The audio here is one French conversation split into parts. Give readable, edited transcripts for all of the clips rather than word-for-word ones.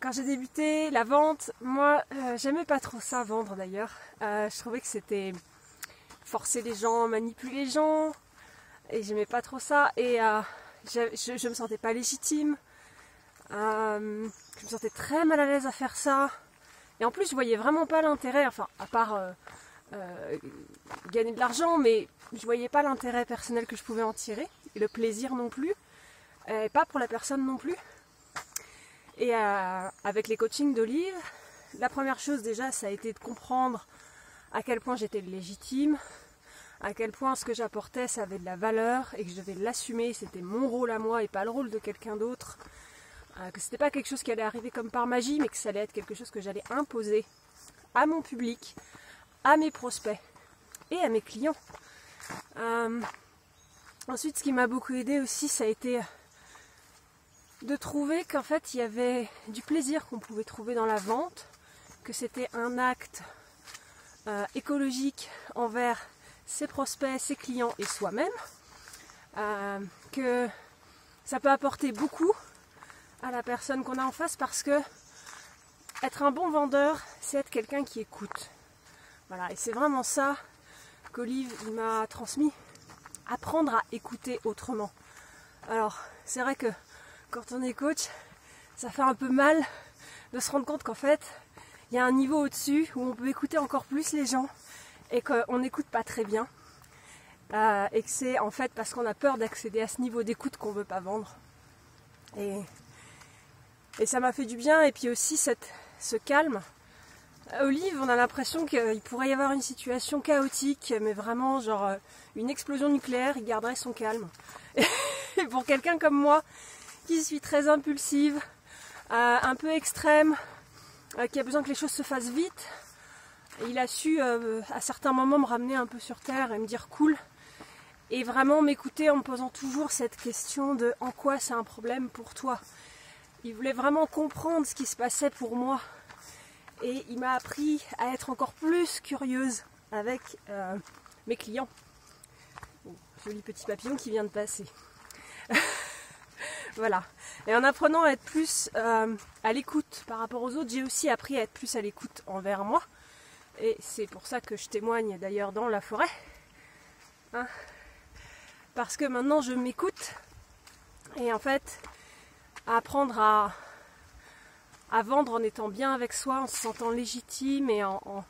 Quand j'ai débuté la vente, moi j'aimais pas trop ça, vendre d'ailleurs. Je trouvais que c'était forcer les gens, manipuler les gens, et j'aimais pas trop ça. Et je me sentais pas légitime. Je me sentais très mal à l'aise à faire ça. Et en plus je voyais vraiment pas l'intérêt, enfin à part gagner de l'argent, mais je voyais pas l'intérêt personnel que je pouvais en tirer, et le plaisir non plus, et pas pour la personne non plus. Et avec les coachings d'Olive, la première chose déjà, ça a été de comprendre à quel point j'étais légitime, à quel point ce que j'apportais, ça avait de la valeur et que je devais l'assumer, c'était mon rôle à moi et pas le rôle de quelqu'un d'autre. Que c'était pas quelque chose qui allait arriver comme par magie, mais que ça allait être quelque chose que j'allais imposer à mon public, à mes prospects et à mes clients. Ensuite, ce qui m'a beaucoup aidé aussi, ça a été de trouver qu'en fait il y avait du plaisir qu'on pouvait trouver dans la vente, que c'était un acte écologique envers ses prospects, ses clients et soi-même, que ça peut apporter beaucoup à la personne qu'on a en face, parce que être un bon vendeur, c'est être quelqu'un qui écoute. Voilà, et c'est vraiment ça qu'Olive m'a transmis, apprendre à écouter autrement. Alors c'est vrai que quand on est coach, ça fait un peu mal de se rendre compte qu'en fait, il y a un niveau au-dessus où on peut écouter encore plus les gens et qu'on n'écoute pas très bien. Et que c'est en fait parce qu'on a peur d'accéder à ce niveau d'écoute qu'on ne veut pas vendre. Et ça m'a fait du bien. Et puis aussi ce calme. Olive, on a l'impression qu'il pourrait y avoir une situation chaotique, mais vraiment genre une explosion nucléaire, il garderait son calme. Et pour quelqu'un comme moi, qui suis très impulsive, un peu extrême, qui a besoin que les choses se fassent vite, il a su à certains moments me ramener un peu sur terre et me dire cool, et vraiment m'écouter en me posant toujours cette question de en quoi c'est un problème pour toi. Il voulait vraiment comprendre ce qui se passait pour moi, et il m'a appris à être encore plus curieuse avec mes clients. Bon, joli petit papillon qui vient de passer. Voilà. Et en apprenant à être plus à l'écoute par rapport aux autres, j'ai aussi appris à être plus à l'écoute envers moi. Et c'est pour ça que je témoigne d'ailleurs dans la forêt. Hein, parce que maintenant je m'écoute. Et en fait, apprendre à vendre en étant bien avec soi, en se sentant légitime et en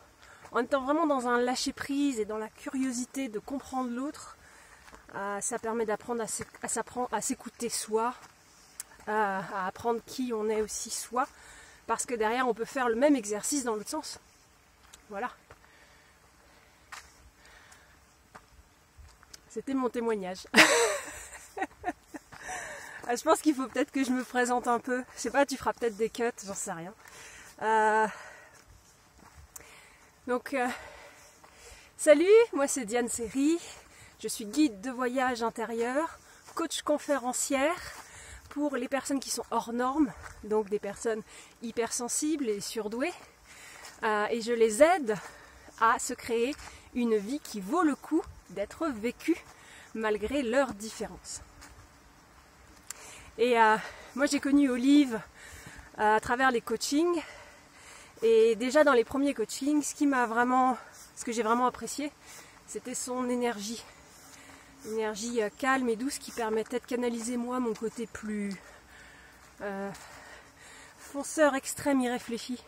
étant vraiment dans un lâcher-prise et dans la curiosité de comprendre l'autre, ça permet d'apprendre à s'écouter soi, à apprendre qui on est aussi soi, parce que derrière on peut faire le même exercice dans l'autre sens. Voilà. C'était mon témoignage. Je pense qu'il faut peut-être que je me présente un peu. Je sais pas, tu feras peut-être des cuts, j'en sais rien. Salut, moi c'est Diane Seri. Je suis guide de voyage intérieur, coach conférencière pour les personnes qui sont hors normes, donc des personnes hypersensibles et surdouées. Et je les aide à se créer une vie qui vaut le coup d'être vécue malgré leurs différences. Et moi j'ai connu Olive à travers les coachings, et déjà dans les premiers coachings, ce que j'ai vraiment apprécié, c'était son énergie calme et douce qui permettait de canaliser moi mon côté plus fonceur, extrême, irréfléchi.